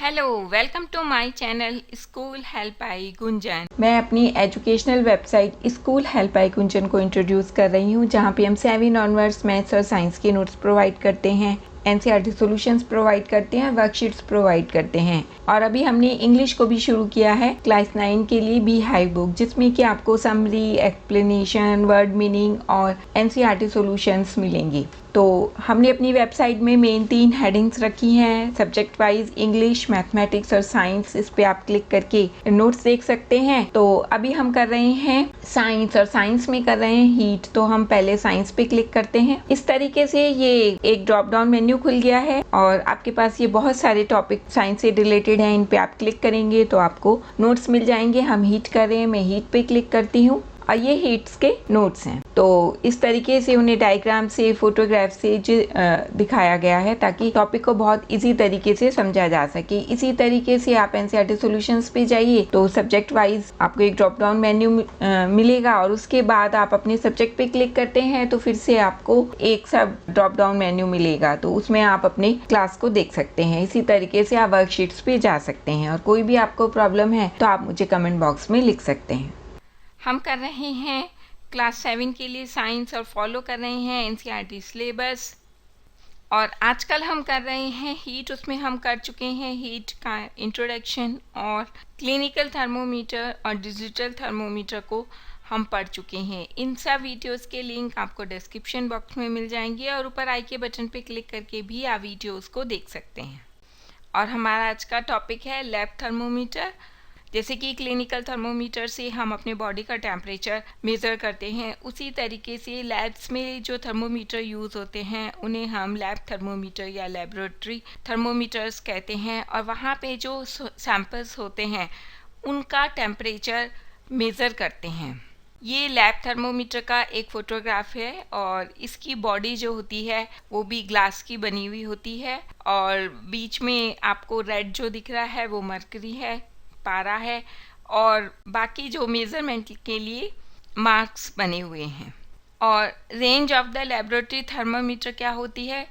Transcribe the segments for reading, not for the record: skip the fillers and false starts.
Hello, welcome to my channel school help by Gunjan. मैं अपनी educational website school help by Gunjan को introduce कर रही हूँ, जहाँ पे हम 7 ऑनवर्ड्स मैथ्स और साइंस के नोट्स प्रोवाइड करते हैं, एनसीईआरटी सॉल्यूशंस प्रोवाइड करते हैं, वर्कशीट्स प्रोवाइड करते हैं। और अभी हमने इंग्लिश को भी शुरू किया है क्लास 9 के लिए बी हाइव बुक, जिसमें कि आपको समरी, एक्सप्लेनेशन, वर्ड मीनिंग और एनसीईआरटी सॉल्यूशंस मिलेंगी। तो हमने अपनी वेबसाइट में मेन 3 हेडिंग्स रखी हैं, सब्जेक्ट वाइज इंग्लिश, मैथमेटिक्स और साइंस। इस पे आप क्लिक करके नोट्स देख सकते हैं। तो अभी हम कर रहे हैं साइंस, और साइंस में कर रहे हैं हीट। तो हम पहले साइंस पे क्लिक करते हैं। इस तरीके से ये एक ड्रॉप डाउन मेन्यू खुल गया है और आपके पास ये बहुत सारे टॉपिक साइंस से रिलेटेड हैं। इन पे आप क्लिक करेंगे तो आपको नोट्स मिल जाएंगे। हम हीट कर रहे हैं, मैं हीट पे क्लिक करती हूँ और ये हीट्स के नोट्स हैं। तो इस तरीके से उन्हें डायग्राम से, फोटोग्राफ से दिखाया गया है ताकि टॉपिक को बहुत इजी तरीके से समझा जा सके। इसी तरीके से आप एनसीईआरटी सॉल्यूशंस पे जाइए तो सब्जेक्ट वाइज आपको एक ड्रॉप डाउन मेन्यू मिलेगा और उसके बाद आप अपने सब्जेक्ट पे क्लिक करते हैं तो फिर से आपको एक सब ड्रॉप डाउन मेन्यू मिलेगा। तो उसमें आप अपने क्लास को देख सकते हैं। इसी तरीके से आप वर्कशीट्स पे जा सकते हैं और कोई भी आपको प्रॉब्लम है तो आप मुझे कमेंट बॉक्स में लिख सकते हैं। हम कर रहे हैं क्लास 7 के लिए साइंस और फॉलो कर रहे हैं एनसीईआरटी सिलेबस। और आजकल हम कर रहे हैं हीट, उसमें हम कर चुके हैं हीट का इंट्रोडक्शन और क्लिनिकल थर्मोमीटर और डिजिटल थर्मोमीटर को हम पढ़ चुके हैं। इन सब वीडियोस के लिंक आपको डिस्क्रिप्शन बॉक्स में मिल जाएंगे और ऊपर आई के बटन पे क्लिक करके भी आप वीडियोस को देख सकते हैं। और हमारा आज का टॉपिक है लैब थर्मोमीटर। जैसे कि क्लिनिकल थर्मोमीटर से हम अपने बॉडी का टेम्परेचर मेज़र करते हैं, उसी तरीके से लैब्स में जो थर्मोमीटर यूज़ होते हैं उन्हें हम लैब थर्मोमीटर या लेबोरेटरी थर्मोमीटर्स कहते हैं। और वहाँ पे जो सैंपल्स होते हैं उनका टेम्परेचर मेज़र करते हैं। ये लैब थर्मोमीटर का एक फ़ोटोग्राफ है और इसकी बॉडी जो होती है वो भी ग्लास की बनी हुई होती है और बीच में आपको रेड जो दिख रहा है वो मरकरी है, पारा है, और बाकी जो मेज़रमेंट के लिए मार्क्स बने हुए हैं। और range of the laboratory thermometer क्या होती है,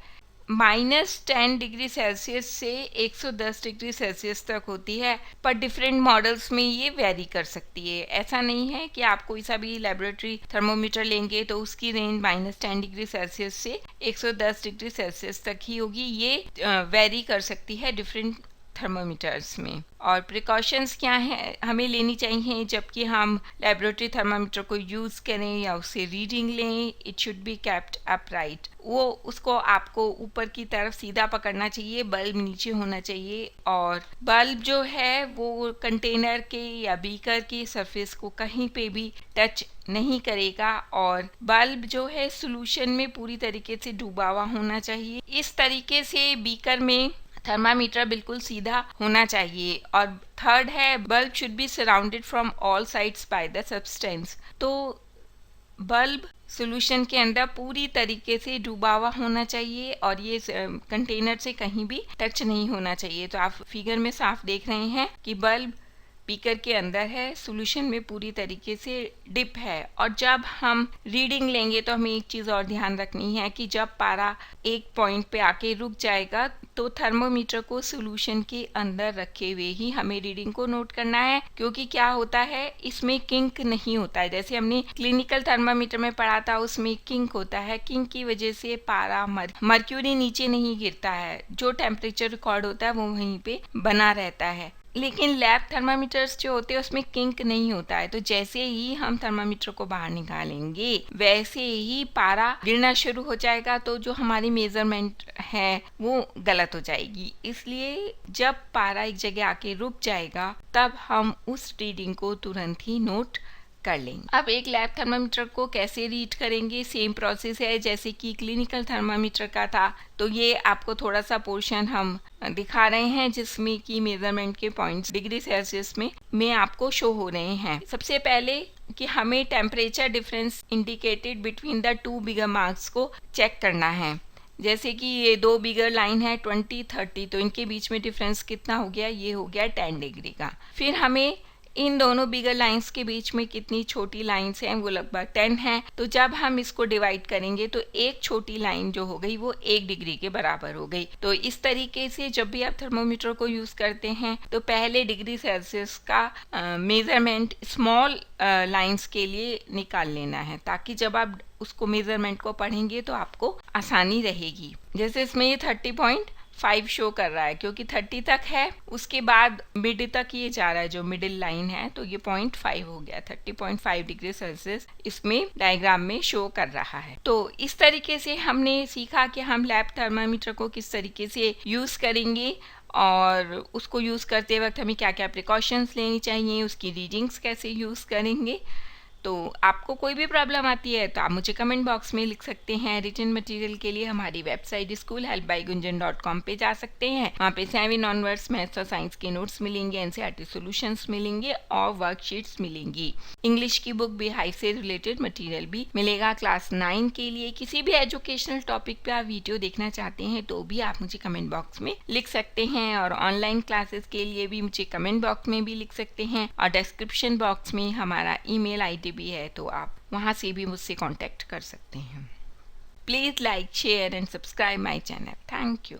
-10 डिग्री सेल्सियस से 110 डिग्री सेल्सियस तक होती है। पर डिफरेंट मॉडल्स में ये वेरी कर सकती है। ऐसा नहीं है कि आप कोई सा भी लेबोरेटरी थर्मोमीटर लेंगे तो उसकी रेंज -10 डिग्री सेल्सियस से 110 डिग्री सेल्सियस तक ही होगी। ये वेरी कर सकती है डिफरेंट थर्मोमीटर्स में। और प्रिकॉशंस क्या हैं हमें लेनी चाहिए जबकि हम लेबोरेटरी थर्मामीटर को यूज़ करें या उससे रीडिंग लें। It should be kept upright, वो उसको आपको ऊपर की तरफ सीधा पकड़ना चाहिए, बल्ब नीचे होना चाहिए। और बल्ब जो है वो कंटेनर के या बीकर की सरफेस को कहीं पे भी टच नहीं करेगा और बल्ब जो है सॉल्यूशन में पूरी तरीके से डूबा हुआ होना चाहिए। इस तरीके से बीकर में थर्मामीटर बिल्कुल सीधा होना चाहिए। और थर्ड है bulb should be surrounded from all sides by the substance. तो बल्ब सॉल्यूशन के अंदर पूरी तरीके से डूबा हुआ होना चाहिए और ये कंटेनर से कहीं भी टच नहीं होना चाहिए। तो आप फिगर में साफ देख रहे हैं कि बल्ब बीकर के अंदर है, सॉल्यूशन में पूरी तरीके से डिप है। और जब हम रीडिंग लेंगे तो हमें एक चीज़ और ध्यान रखनी है कि जब पारा एक पॉइंट पे आके रुक जाएगा तो थर्मोमीटर को सॉल्यूशन के अंदर रखे हुए ही हमें रीडिंग को नोट करना है, क्योंकि क्या होता है इसमें किंक नहीं होता है। जैसे हमने क्लिनिकल थर्मामीटर में पढ़ा था उसमें किंक होता है। किंक की वजह से पारा मर्क्यूरी नीचे नहीं गिरता है, जो टेम्परेचर रिकॉर्ड होता है वो वहीं पे बना रहता है। लेकिन लैब थर्मामीटर्स जो होते हैं उसमें किंक नहीं होता है। तो जैसे ही हम थर्मामीटर को बाहर निकालेंगे वैसे ही पारा गिरना शुरू हो जाएगा, तो जो हमारी मेजरमेंट है वो गलत हो जाएगी। इसलिए जब पारा एक जगह आके रुक जाएगा तब हम उस रीडिंग को तुरंत ही नोट कर लेंगे। अब एक लैब थर्मामीटर को कैसे रीड करेंगे, सेम प्रोसेस है जैसे कि क्लिनिकल थर्मामीटर का था। तो ये आपको थोड़ा सा पोर्शन हम दिखा रहे हैं जिसमें कि मेजरमेंट के पॉइंट्स डिग्री सेल्सियस में आपको शो हो रहे हैं। सबसे पहले कि हमें temperature difference indicated between the 2 bigger marks को चेक करना है। जैसे कि ये 2 बिगर लाइन है 20, 30, तो इनके बीच में डिफरेंस कितना हो गया, ये हो गया 10 डिग्री का। फिर हमें इन दोनों बिगर लाइंस के बीच में कितनी छोटी लाइंस हैं, वो लगभग 10 हैं। तो जब हम इसको डिवाइड करेंगे तो एक छोटी लाइन जो हो गई वो 1 डिग्री के बराबर हो गई। तो इस तरीके से जब भी आप थर्मोमीटर को यूज करते हैं तो पहले डिग्री सेल्सियस का मेजरमेंट स्मॉल लाइंस के लिए निकाल लेना है, ताकि जब आप उसको मेजरमेंट को पढ़ेंगे तो आपको आसानी रहेगी। जैसे इसमें ये 30.5 शो कर रहा है क्योंकि 30 तक है, उसके बाद मिड तक ये जा रहा है, जो मिडिल लाइन है, तो ये 0.5 हो गया। 30.5 डिग्री सेल्सियस इसमें डायग्राम में शो कर रहा है। तो इस तरीके से हमने सीखा कि हम लैब थर्मामीटर को किस तरीके से यूज करेंगे और उसको यूज करते वक्त हमें क्या क्या प्रिकॉशंस लेनी चाहिए, उसकी रीडिंग्स कैसे यूज करेंगे। तो आपको कोई भी प्रॉब्लम आती है तो आप मुझे कमेंट बॉक्स में लिख सकते हैं। रिटन मटेरियल के लिए हमारी वेबसाइट schoolhelpbygunjan.com पे जा सकते हैं। वहाँ पे 7 ऑनवर्ड्स मैथ्स और साइंस के नोट्स मिलेंगे, एनसीईआरटी सॉल्यूशंस मिलेंगे और वर्कशीट्स मिलेंगी। इंग्लिश की बुक भी, हाई से रिलेटेड मटेरियल भी मिलेगा। क्लास 9 के लिए किसी भी एजुकेशनल टॉपिक पे आप वीडियो देखना चाहते हैं तो भी आप मुझे कमेंट बॉक्स में लिख सकते हैं, और ऑनलाइन क्लासेस के लिए भी मुझे कमेंट बॉक्स में भी लिख सकते हैं, और डिस्क्रिप्शन बॉक्स में हमारा ईमेल आईडी भी है, तो आप वहां से भी मुझसे कांटेक्ट कर सकते हैं। Please like, share and subscribe my channel. Thank you.